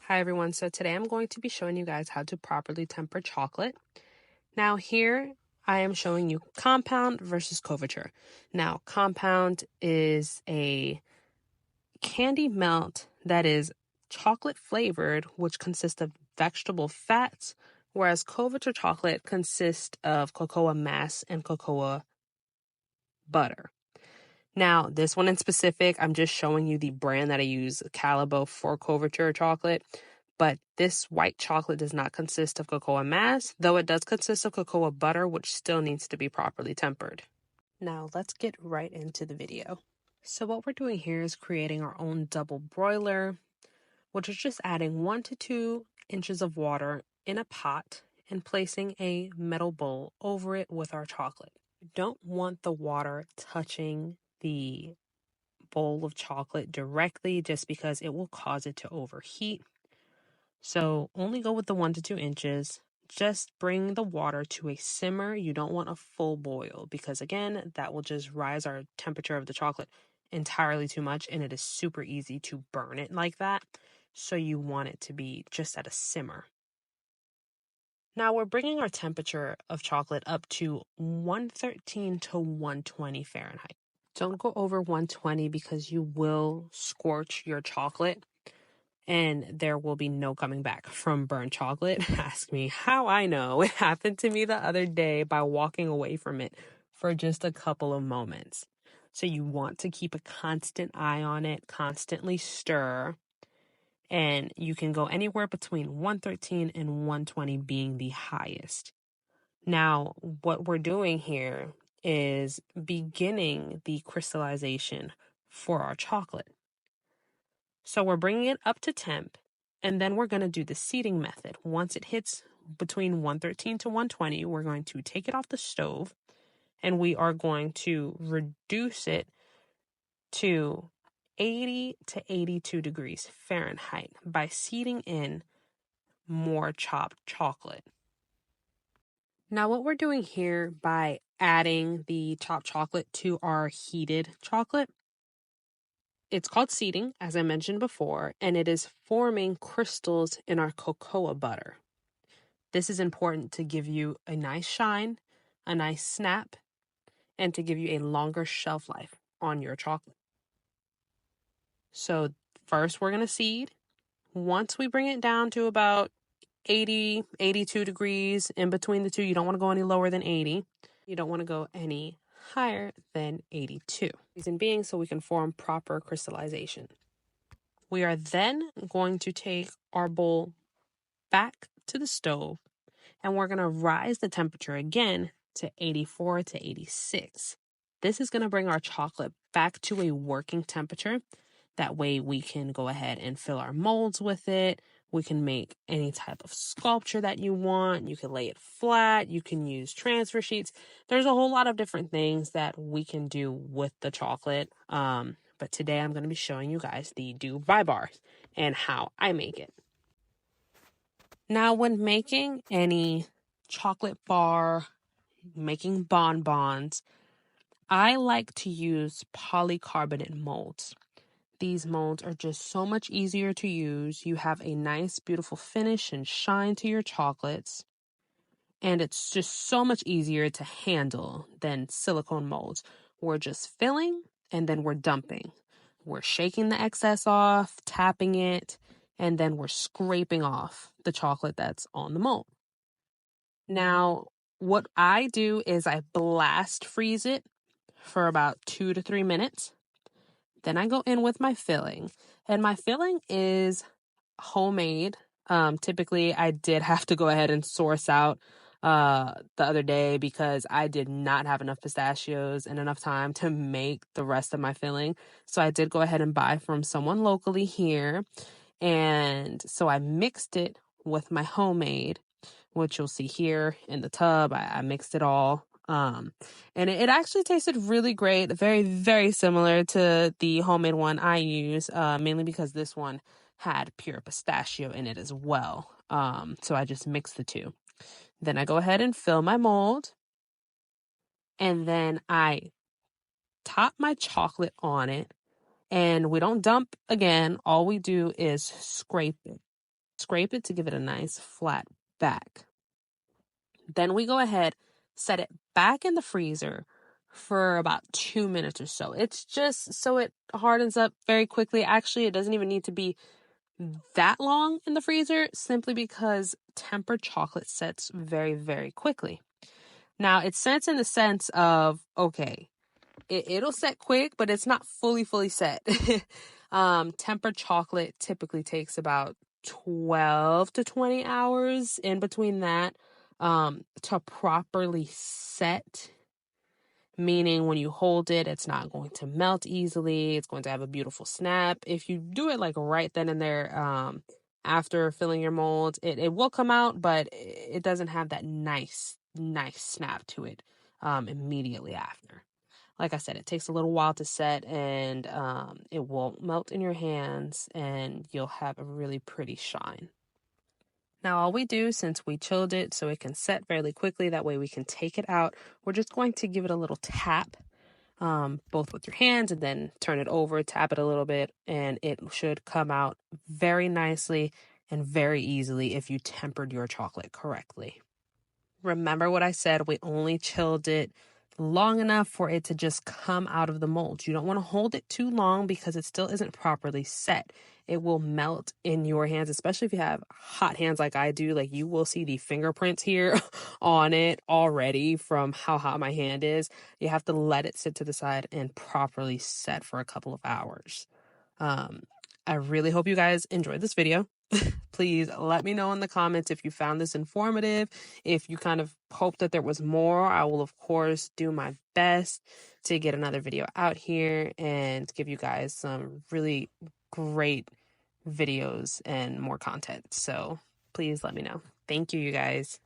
Hi everyone, so today I'm going to be showing you guys how to properly temper chocolate. Now here I am showing you compound versus couverture. Now compound is a candy melt that is chocolate flavored, which consists of vegetable fats, whereas couverture chocolate consists of cocoa mass and cocoa butter. Now, this one in specific, I'm just showing you the brand that I use, Calabo for couverture chocolate. But this white chocolate does not consist of cocoa mass, though it does consist of cocoa butter, which still needs to be properly tempered. Now, let's get right into the video. So what we're doing here is creating our own double broiler, which is just adding 1 to 2 inches of water in a pot and placing a metal bowl over it with our chocolate. You don't want the water touching the bowl of chocolate directly just because it will cause it to overheat. So only go with the 1 to 2 inches. Just bring the water to a simmer. You don't want a full boil because again, that will just rise our temperature of the chocolate entirely too much and it is super easy to burn it like that. So you want it to be just at a simmer. Now we're bringing our temperature of chocolate up to 113 to 120 Fahrenheit. Don't go over 120 because you will scorch your chocolate and there will be no coming back from burnt chocolate. Ask me how I know. It happened to me the other day by walking away from it for just a couple of moments. So you want to keep a constant eye on it, constantly stir, and you can go anywhere between 113 and 120 being the highest. Now, what we're doing here is beginning the crystallization for our chocolate. So we're bringing it up to temp, and then we're going to do the seeding method. Once it hits between 113 to 120, we're going to take it off the stove, and we are going to reduce it to 80 to 82 degrees Fahrenheit by seeding in more chopped chocolate. Now what we're doing here by adding the chopped chocolate to our heated chocolate, it's called seeding, as I mentioned before, and it is forming crystals in our cocoa butter. This is important to give you a nice shine, a nice snap, and to give you a longer shelf life on your chocolate. So first we're going to seed. Once we bring it down to about 80, 82 degrees in between the two, you don't want to go any lower than 80. You don't want to go any higher than 82. Reason being so we can form proper crystallization. We are then going to take our bowl back to the stove and we're going to rise the temperature again to 84 to 86. This is going to bring our chocolate back to a working temperature. That way we can go ahead and fill our molds with it. We can make any type of sculpture that you want. You can lay it flat. You can use transfer sheets. There's a whole lot of different things that we can do with the chocolate. But today I'm going to be showing you guys the do by bars and how I make it. Now, when making any chocolate bar, making bonbons, I like to use polycarbonate molds. These molds are just so much easier to use. You have a nice, beautiful finish and shine to your chocolates. And it's just so much easier to handle than silicone molds. We're just filling and then we're dumping. We're shaking the excess off, tapping it, and then we're scraping off the chocolate that's on the mold. Now, what I do is I blast freeze it for about 2 to 3 minutes. Then I go in with my filling, and my filling is homemade. Typically I did have to go ahead and source out the other day because I did not have enough pistachios and enough time to make the rest of my filling. So I did go ahead and buy from someone locally here. And so I mixed it with my homemade, which you'll see here in the tub. I mixed it all. And it actually tasted really great. Very, very similar to the homemade one I use, mainly because this one had pure pistachio in it as well. So I just mixed the two. Then I go ahead and fill my mold. And then I top my chocolate on it. And we don't dump again. All we do is scrape it. scrape it to give it a nice flat back. Then we go ahead, set it back in the freezer for about 2 minutes or so. It's just so it hardens up very quickly. Actually, it doesn't even need to be that long in the freezer, simply because tempered chocolate sets very, very quickly. Now, it sets in the sense of, okay, it'll set quick, but it's not fully set. Tempered chocolate typically takes about 12 to 20 hours in between that to properly set, meaning when you hold it, it's not going to melt easily. It's going to have a beautiful snap. If you do it like right then and there, after filling your mold, it will come out, but it doesn't have that nice snap to it immediately after. Like I said, it takes a little while to set, and it won't melt in your hands, and you'll have a really pretty shine. Now, all we do, since we chilled it so it can set fairly quickly, that way we can take it out, we're just going to give it a little tap, both with your hands, and then turn it over, tap it a little bit, and it should come out very nicely and very easily if you tempered your chocolate correctly. Remember what I said, we only chilled it long enough for it to just come out of the mold. You don't want to hold it too long because it still isn't properly set. It will melt in your hands, especially if you have hot hands like I do. Like, you will see the fingerprints here on it already from how hot my hand is. You have to let it sit to the side and properly set for a couple of hours. I really hope you guys enjoyed this video. Please let me know in the comments if you found this informative, if you kind of hope that there was more. I will, of course, do my best to get another video out here and give you guys some really great videos and more content. So please let me know. Thank you, you guys.